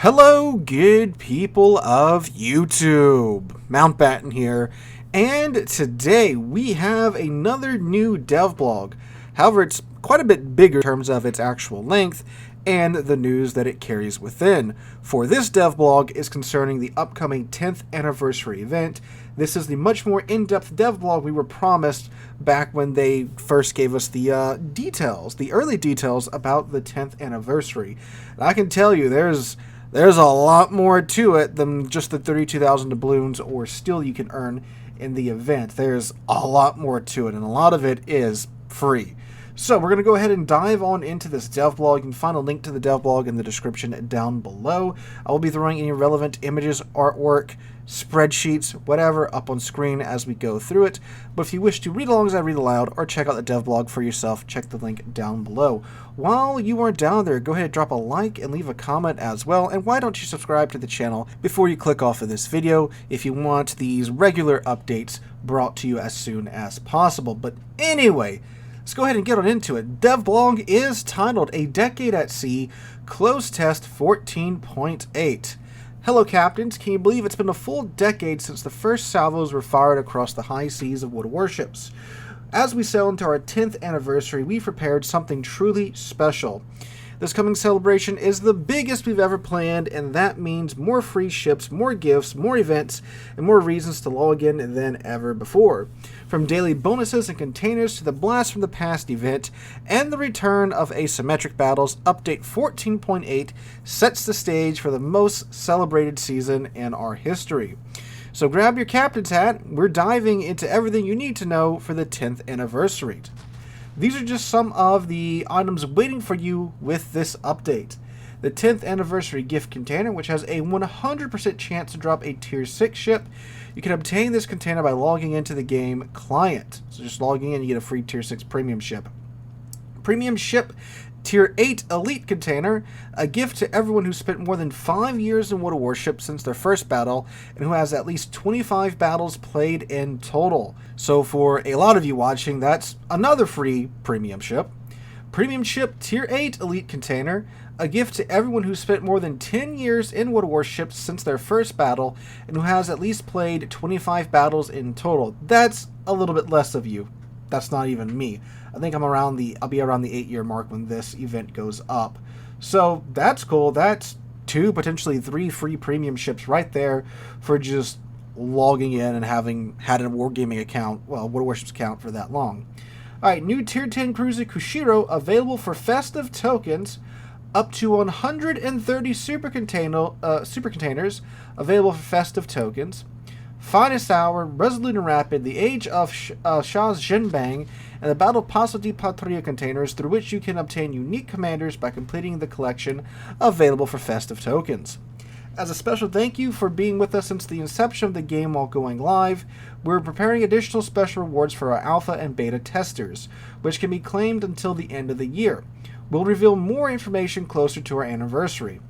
Hello, good people of YouTube. Mountbatten here, and today we have another new devblog. However, it's quite a bit bigger in terms of its actual length and the news that it carries within. For this devblog is concerning the upcoming 10th anniversary event. This is the much more in-depth devblog we were promised back when they first gave us the details, the early details about the 10th anniversary. And I can tell you, there's a lot more to it than just the 32,000 doubloons or steel you can earn in the event. There's a lot more to it, and a lot of it is free. So we're going to go ahead and dive on into this devblog. You can find a link to the devblog in the description down below. I will be throwing any relevant images, artwork, spreadsheets, whatever, up on screen as we go through it. But if you wish to read along as I read aloud or check out the devblog for yourself, check the link down below. While you are down there, go ahead and drop a like and leave a comment as well. And why don't you subscribe to the channel before you click off of this video if you want these regular updates brought to you as soon as possible. But anyway, let's go ahead and get on into it. Devblog is titled A Decade at Sea, Closed Test 14.8. Hello captains, can you believe it's been a full decade since the first salvos were fired across the high seas of warships? As we sail into our 10th anniversary, we've prepared something truly special. This coming celebration is the biggest we've ever planned, and that means more free ships, more gifts, more events, and more reasons to log in than ever before. From daily bonuses and containers to the Blast from the Past event and the return of Asymmetric battles, Update 14.8 sets the stage for the most celebrated season in our history. So grab your captain's hat, we're diving into everything you need to know for the 10th anniversary. These are just some of the items waiting for you with this update. The 10th anniversary gift container, which has a 100% chance to drop a tier 6 ship. You can obtain this container by logging into the game client. So just logging in, you get a free tier 6 premium ship. Premium ship tier 8 elite container, a gift to everyone who spent more than 5 years in Warships since their first battle and who has at least 25 battles played in total. So for a lot of you watching, that's another free premium ship. Premium ship tier 8 elite container, a gift to everyone who spent more than 10 years in Warships since their first battle and who has at least played 25 battles in total. That's a little bit less of you. That's not even me. I think I'll be around the 8-year mark when this event goes up. So that's cool. That's 2, potentially 3 free premium ships right there for just logging in and having had a wargaming account, well, Warships account for that long. Alright, new tier 10 cruiser Kushiro available for festive tokens, up to 130 super containers available for festive tokens. Finest Hour, Resolute and Rapid, the Age of Sha's Zhenbang, and the Battle Paso de Patria containers through which you can obtain unique commanders by completing the collection available for festive tokens. As a special thank you for being with us since the inception of the game while going live, we're preparing additional special rewards for our alpha and beta testers, which can be claimed until the end of the year. We'll reveal more information closer to our anniversary.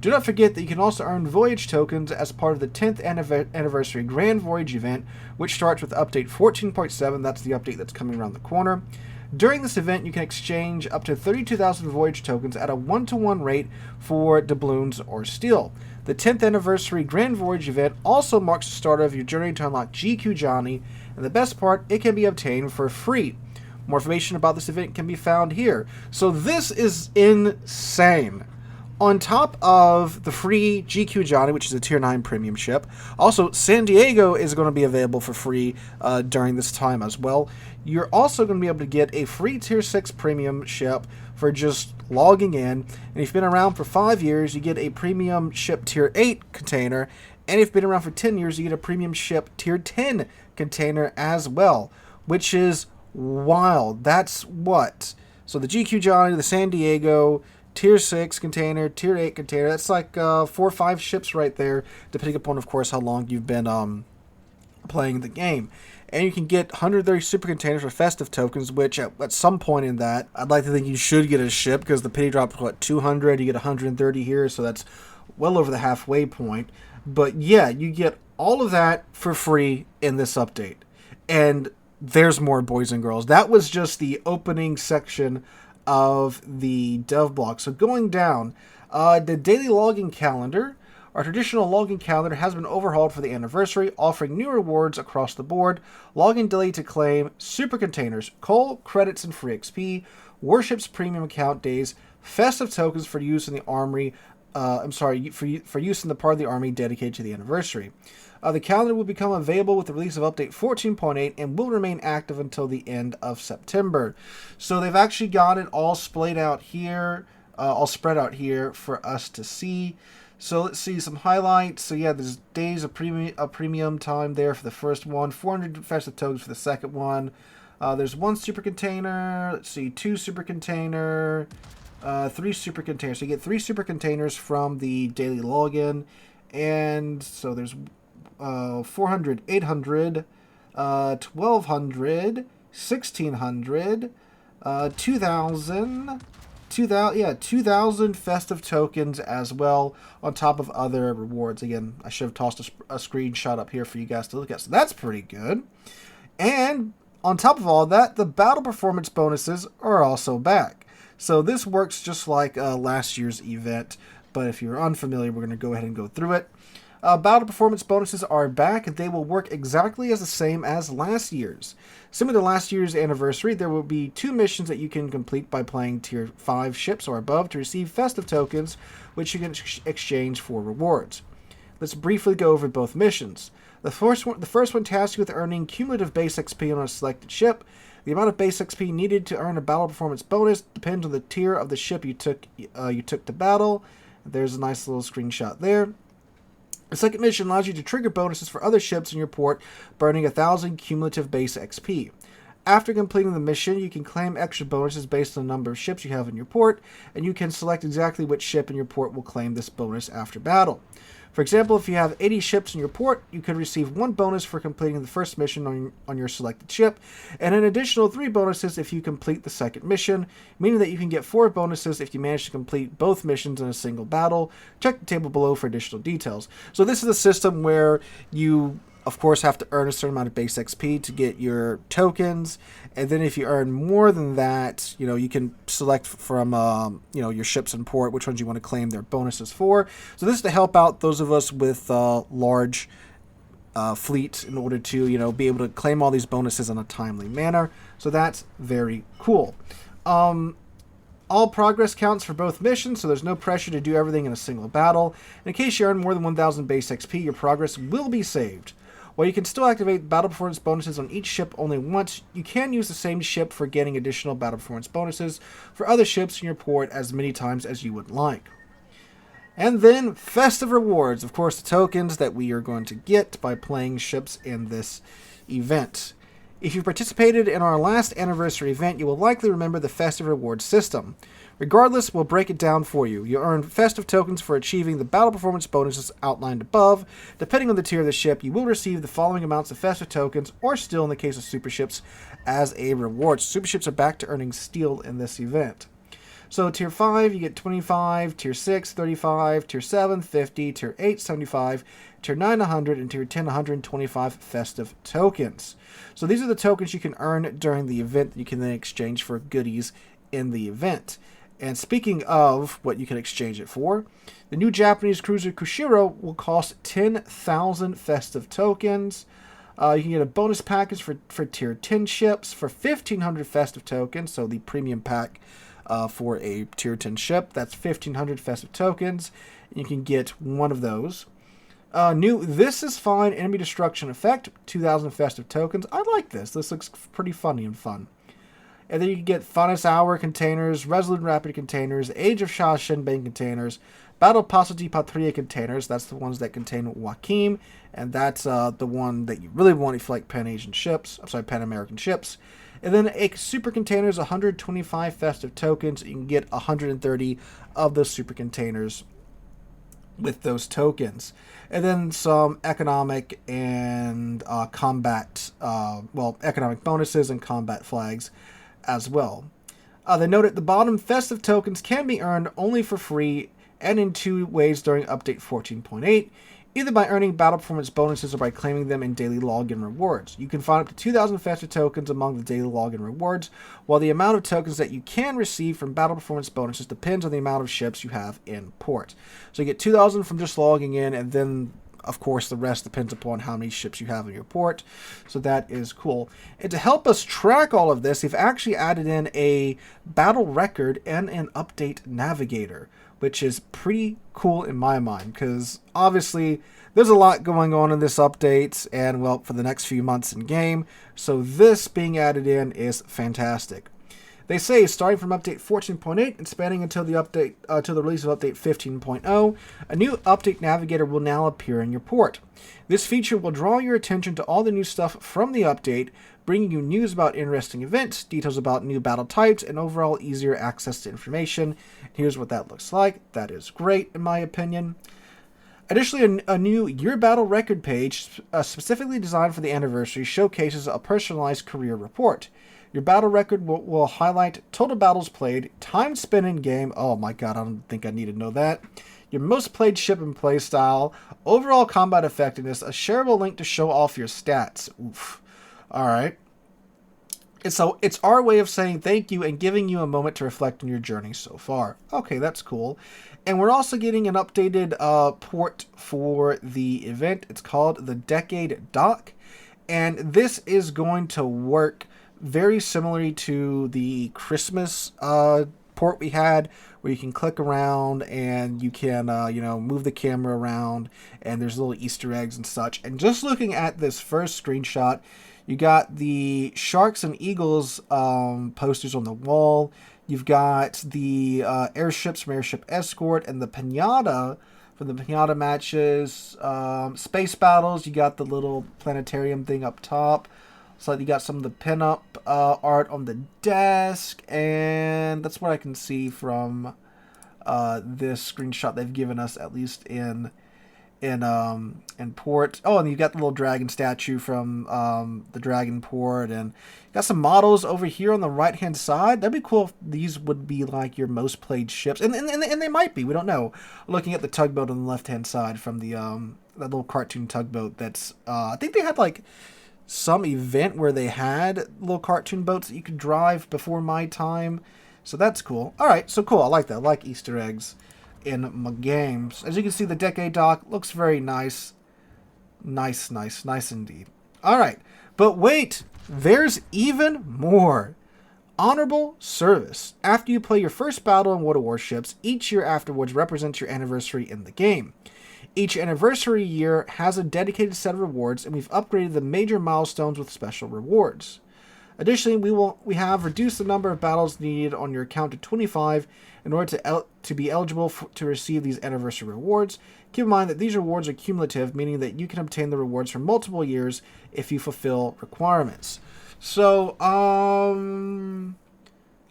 Do not forget that you can also earn Voyage tokens as part of the 10th anniversary Grand Voyage event, which starts with Update 14.7, that's the update that's coming around the corner. During this event, you can exchange up to 32,000 Voyage tokens at a 1-to-1 rate for doubloons or steel. The 10th anniversary Grand Voyage event also marks the start of your journey to unlock GQ Johnny, and the best part, it can be obtained for free. More information about this event can be found here. So this is insane. On top of the free GQ Johnny, which is a tier 9 premium ship, also San Diego is going to be available for free during this time as well. You're also going to be able to get a free tier 6 premium ship for just logging in. And if you've been around for 5 years, you get a premium ship tier 8 container. And if you've been around for 10 years, you get a premium ship tier 10 container as well, which is wild. That's what? So the GQ Johnny, the San Diego, tier 6 container, tier 8 container, that's like 4 or 5 ships right there, depending upon, of course, how long you've been playing the game. And you can get 130 super containers for festive tokens, which at some point in that, I'd like to think you should get a ship, because the pity drop is, what, 200, you get 130 here, so that's well over the halfway point. But yeah, you get all of that for free in this update. And there's more, boys and girls. That was just the opening section of the devblog. So going down, The daily logging calendar. Our traditional logging calendar has been overhauled for the anniversary, offering new rewards across the board. Login daily to claim super containers, coal, credits, and free XP, Warships premium account days, festive tokens for use in the armory. For use in the part of the army dedicated to the anniversary. The calendar will become available with the release of update 14.8 and will remain active until the end of September. So they've actually got it all splayed out here, all spread out here for us to see. So let's see some highlights. So yeah, there's days of premium time there for the first one, 400 festive tokens for the second one. There's one super container. Let's see, two super container, three super containers. So you get 3 super containers from the daily login, and so there's 400, 800, 1200, 1600, 2000. 2,000 festive tokens as well, on top of other rewards. Again, I should have tossed a screenshot up here for you guys to look at. So that's pretty good. And on top of all that, the battle performance bonuses are also back. So this works just like last year's event, but if you're unfamiliar, we're going to go ahead and go through it. Battle performance bonuses are back, and they will work exactly as the same as last year's. Similar to last year's anniversary, there will be 2 missions that you can complete by playing tier 5 ships or above to receive festive tokens, which you can exchange for rewards. Let's briefly go over both missions. The first one tasks you with earning cumulative base XP on a selected ship. The amount of base XP needed to earn a battle performance bonus depends on the tier of the ship you took to battle. There's a nice little screenshot there. The second mission allows you to trigger bonuses for other ships in your port, burning 1,000 cumulative base XP. After completing the mission, you can claim extra bonuses based on the number of ships you have in your port, and you can select exactly which ship in your port will claim this bonus after battle. For example, if you have 80 ships in your port, you could receive 1 bonus for completing the first mission on your selected ship, and an additional 3 bonuses if you complete the second mission, meaning that you can get 4 bonuses if you manage to complete both missions in a single battle. Check the table below for additional details. So this is a system where you, of course, have to earn a certain amount of base XP to get your tokens, and then if you earn more than that, you can select from your ships in port which ones you want to claim their bonuses for. So this is to help out those of us with large fleet in order to be able to claim all these bonuses in a timely manner. So that's very cool. All progress counts for both missions, so there's no pressure to do everything in a single battle. And in case you earn more than 1,000 base XP, your progress will be saved. While you can still activate battle performance bonuses on each ship only once, you can use the same ship for getting additional battle performance bonuses for other ships in your port as many times as you would like. And then Festive Rewards, of course, the tokens that we are going to get by playing ships in this event. If you participated in our last anniversary event, you will likely remember the Festive Rewards system. Regardless, we'll break it down for you. You'll earn festive tokens for achieving the battle performance bonuses outlined above. Depending on the tier of the ship, you will receive the following amounts of festive tokens, or steel in the case of super ships, as a reward. Super ships are back to earning steel in this event. So tier 5, you get 25, tier 6, 35, tier 7, 50, tier 8, 75, tier 9, 100, and tier 10, 125 festive tokens. So these are the tokens you can earn during the event that you can then exchange for goodies in the event. And speaking of what you can exchange it for, the new Japanese cruiser Kushiro will cost 10,000 festive tokens. You can get a bonus package for tier 10 ships for 1,500 festive tokens, so the premium pack for a tier 10 ship. That's 1,500 festive tokens. You can get one of those. New This Is Fine enemy destruction effect, 2,000 festive tokens. I like this. This looks pretty funny and fun. And then you can get Funnest Hour containers, Resolute Rapid containers, Age of Sha Shenbei containers, Battle Paso di Patria containers. That's the ones that contain Joaquim, and that's the one that you really want if you like Pan American ships. And then a super containers, 125 festive tokens. You can get 130 of those super containers with those tokens. And then some economic and economic bonuses and combat flags as well. They note at the bottom, festive tokens can be earned only for free and in 2 ways during update 14.8. either by earning battle performance bonuses or by claiming them in daily login rewards. You can find up to 2,000 Festive tokens among the daily login rewards, while the amount of tokens that you can receive from battle performance bonuses depends on the amount of ships you have in port. So you get 2,000 from just logging in, and then of course, the rest depends upon how many ships you have in your port. So that is cool. And to help us track all of this, they've actually added in a battle record and an update navigator, which is pretty cool in my mind, because obviously there's a lot going on in this update and, well, for the next few months in game. So this being added in is fantastic. They say starting from update 14.8 and spanning until the release of update 15.0, a new update navigator will now appear in your port. This feature will draw your attention to all the new stuff from the update, bringing you news about interesting events, details about new battle types, and overall easier access to information. Here's what that looks like. That is great in my opinion. Additionally, a new Your Battle Record page, specifically designed for the anniversary, showcases a personalized career report. Your battle record will highlight total battles played, time spent in game. Oh my god, I don't think I need to know that. Your most played ship and play style, overall combat effectiveness, a shareable link to show off your stats. Oof. Alright. It's our way of saying thank you and giving you a moment to reflect on your journey so far. Okay, that's cool. And we're also getting an updated port for the event. It's called the Decade Dock. And this is going to work very similarly to the Christmas port we had, where you can click around and you can move the camera around, and there's little Easter eggs and such. And just looking at this first screenshot, you got the Sharks and Eagles posters on the wall. You've got the airships from Airship Escort and the Pinata from the Pinata matches. Space battles, you got the little planetarium thing up top. So you got some of the pinup art on the desk, and that's what I can see from this screenshot they've given us, at least in port. Oh, and you got the little dragon statue from the dragon port, and got some models over here on the right hand side. That'd be cool if these would be like your most played ships, and they might be. We don't know. Looking at the tugboat on the left hand side from the that little cartoon tugboat. That's I think they had like some event where they had little cartoon boats that you could drive before my time. So that's cool. Alright, so cool. I like that. I like Easter eggs in my games. As you can see, the Decade Dock looks very nice. Nice indeed. Alright, but wait! There's even more! Honorable Service. After you play your first battle in World of Warships, each year afterwards represents your anniversary in the game. Each anniversary year has a dedicated set of rewards, and we've upgraded the major milestones with special rewards. Additionally, we have reduced the number of battles needed on your account to 25 in order to be eligible to receive these anniversary rewards. Keep in mind that these rewards are cumulative, meaning that you can obtain the rewards for multiple years if you fulfill requirements. So, I'm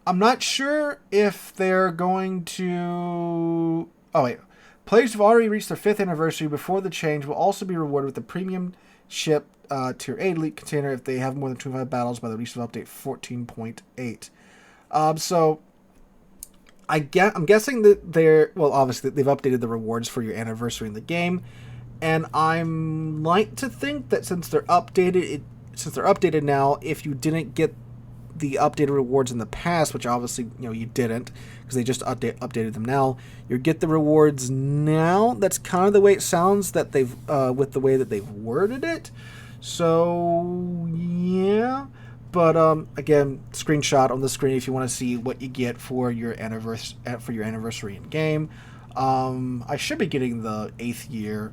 not sure if they're going to... Oh, wait. Players who've already reached their 5th anniversary before the change will also be rewarded with the premium ship Tier 8 Elite container if they have more than 25 battles by the release of update 14.8. So, I'm guessing that obviously they've updated the rewards for your anniversary in the game, and I'm like to think that since they're updated now, if you didn't get the updated rewards in the past, which obviously you didn't, because they just updated them now, you get the rewards now. That's kind of the way it sounds that they've with the way that they've worded it. So yeah, but again, screenshot on the screen if you want to see what you get for your anniversary in game. I should be getting the 8th year,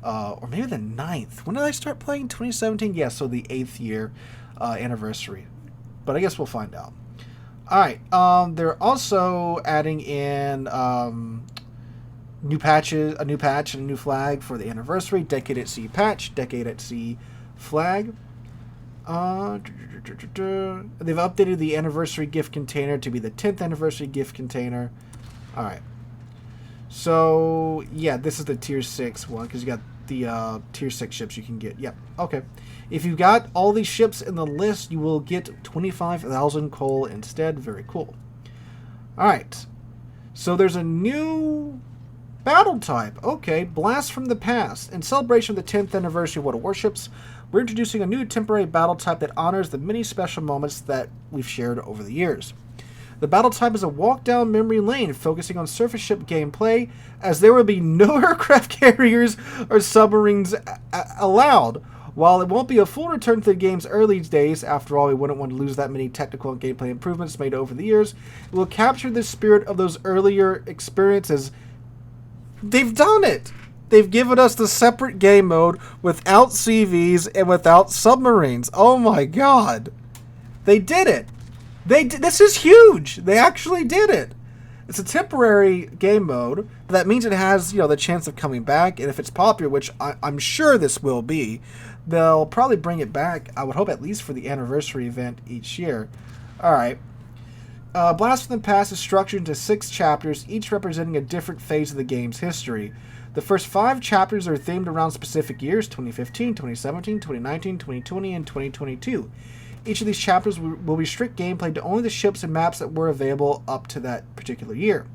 or maybe the 9th. When did I start playing? 2017. Yeah, so the 8th year anniversary. But I guess we'll find out. Alright, they're also adding in a new patch and a new flag for the anniversary. Decade at Sea patch, Decade at Sea flag. They've updated the anniversary gift container to be the 10th anniversary gift container. Alright. So, yeah, this is the Tier 6 one, because you got the Tier 6 ships you can get. Yep, okay. If you've got all these ships in the list, you will get 25,000 coal instead. Very cool. Alright. So there's a new Battle type. Okay, Blast from the Past. In celebration of the 10th anniversary of World of Warships, we're introducing a new temporary battle type that honors the many special moments that we've shared over the years. The battle type is a walk down memory lane, focusing on surface ship gameplay, as there will be no aircraft carriers or submarines allowed. While it won't be a full return to the game's early days, after all, we wouldn't want to lose that many technical and gameplay improvements made over the years, it will capture the spirit of those earlier experiences. They've done it! They've given us the separate game mode without CVs and without submarines. Oh my god. They did it! This is huge! They actually did it! It's a temporary game mode, but that means it has, the chance of coming back, and if it's popular, which I'm sure this will be, they'll probably bring it back, I would hope at least for the anniversary event each year. Alright. Blast from the Past is structured into 6 chapters, each representing a different phase of the game's history. The first 5 chapters are themed around specific years, 2015, 2017, 2019, 2020, and 2022. Each of these chapters will restrict gameplay to only the ships and maps that were available up to that particular year.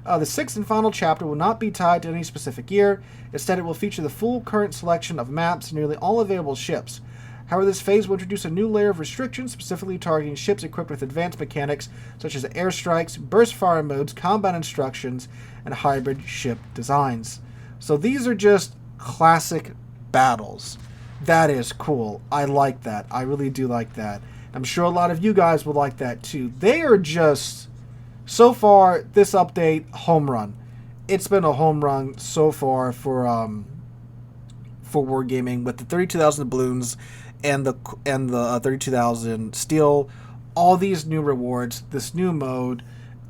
The 6th and final chapter will not be tied to any specific year. Instead, it will feature the full current selection of maps and nearly all available ships. However, this phase will introduce a new layer of restrictions, specifically targeting ships equipped with advanced mechanics such as airstrikes, burst fire modes, combat instructions, and hybrid ship designs. So these are just classic battles. That is cool. I like that. I really do like that. I'm sure a lot of you guys would like that too. They are just, so far, this update, home run. It's been a home run so far for Wargaming with the 32,000 balloons and the 32,000 steel, all these new rewards, this new mode,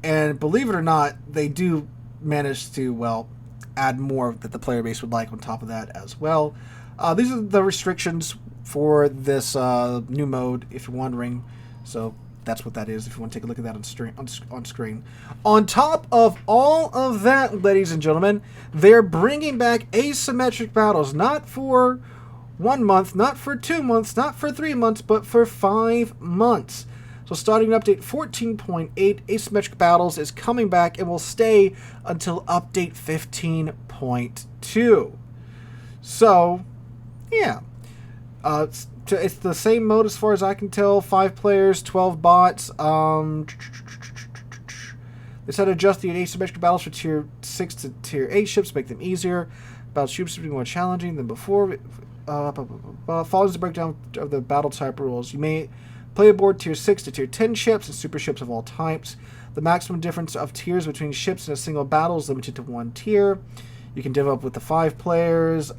and believe it or not, they do manage to, well, add more that the player base would like on top of that as well. These are the restrictions for this new mode, if you're wondering. So that's what that is, if you want to take a look at that on screen. On top of all of that, ladies and gentlemen, they're bringing back asymmetric battles, not for 1 month, not for 2 months, not for 3 months, but for 5 months. So starting update 14.8, asymmetric battles is coming back and will stay until update 15.2. So, yeah. It's the same mode as far as I can tell. 5 players, 12 bots. They said adjust the asymmetric battles for tier 6 to tier 8 ships, make them easier. Battle ships will be more challenging than before. Follows the breakdown of the battle type rules. You may play aboard tier 6 to tier 10 ships and super ships of all types. The maximum difference of tiers between ships in a single battle is limited to 1 tier. You can div up with the 5 players.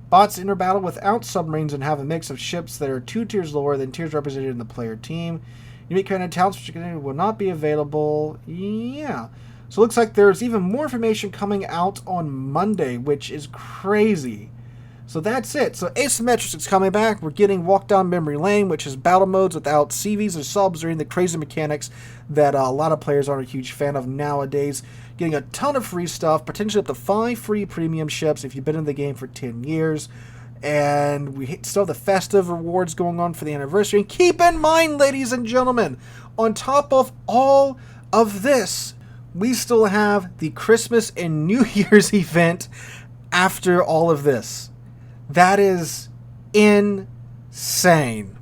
Bots enter battle without submarines and have a mix of ships that are 2 tiers lower than tiers represented in the player team. Unique current talents which will not be available. Yeah. So it looks like there's even more information coming out on Monday, which is crazy. So that's it. So Asymmetric is coming back. We're getting Walk Down Memory Lane, which is battle modes without CVs or subs or any of the crazy mechanics that a lot of players aren't a huge fan of nowadays. Getting a ton of free stuff, potentially up to 5 free premium ships if you've been in the game for 10 years. And we still have the Festive Rewards going on for the anniversary. And keep in mind, ladies and gentlemen, on top of all of this, we still have the Christmas and New Year's event after all of this. That is insane.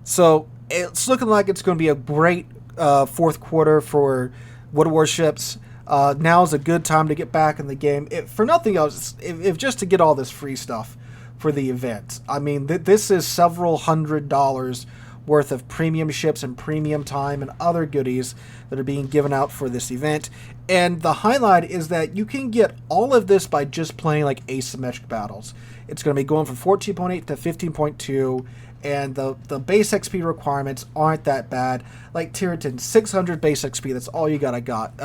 So it's looking like it's going to be a great fourth quarter for World of Warships. Now is a good time to get back in the game. For nothing else, if just to get all this free stuff for the event. I mean, this is several $100s worth of premium ships and premium time and other goodies that are being given out for this event. And the highlight is that you can get all of this by just playing like asymmetric battles. It's going to be going from 14.8 to 15.2, and the base XP requirements aren't that bad. Like tier 10, 600 base XP, that's all you gotta get.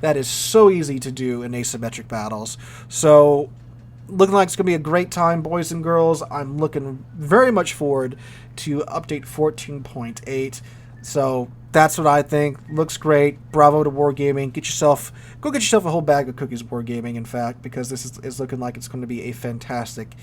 That is so easy to do in asymmetric battles. So looking like it's going to be a great time, boys and girls. I'm looking very much forward to update 14.8. So that's what I think. Looks great. Bravo to Wargaming. Go get yourself a whole bag of cookies, Wargaming, in fact, because this is looking like it's going to be a fantastic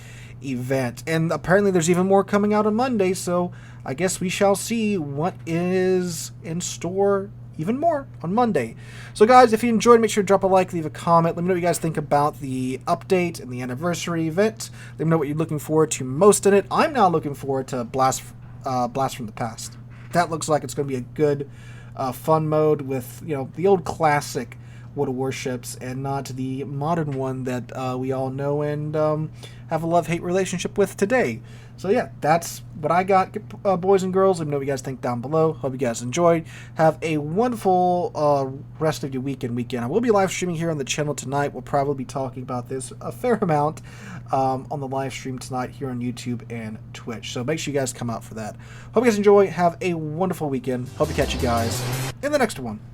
event. And apparently there's even more coming out on Monday, so I guess we shall see what is in store even more on Monday. So guys, if you enjoyed, make sure to drop a like, leave a comment. Let me know what you guys think about the update and the anniversary event. Let me know what you're looking forward to most in it. I'm now looking forward to Blast from the Past. That looks like it's going to be a good, fun mode with, you know, the old classic World of Warships and not the modern one that we all know and have a love-hate relationship with today. So yeah, that's what I got, boys and girls. Let me know what you guys think down below. Hope you guys enjoyed. Have a wonderful rest of your weekend. I will be live streaming here on the channel tonight. We'll probably be talking about this a fair amount on the live stream tonight here on YouTube and Twitch. So make sure you guys come out for that. Hope you guys enjoy. Have a wonderful weekend. Hope to catch you guys in the next one.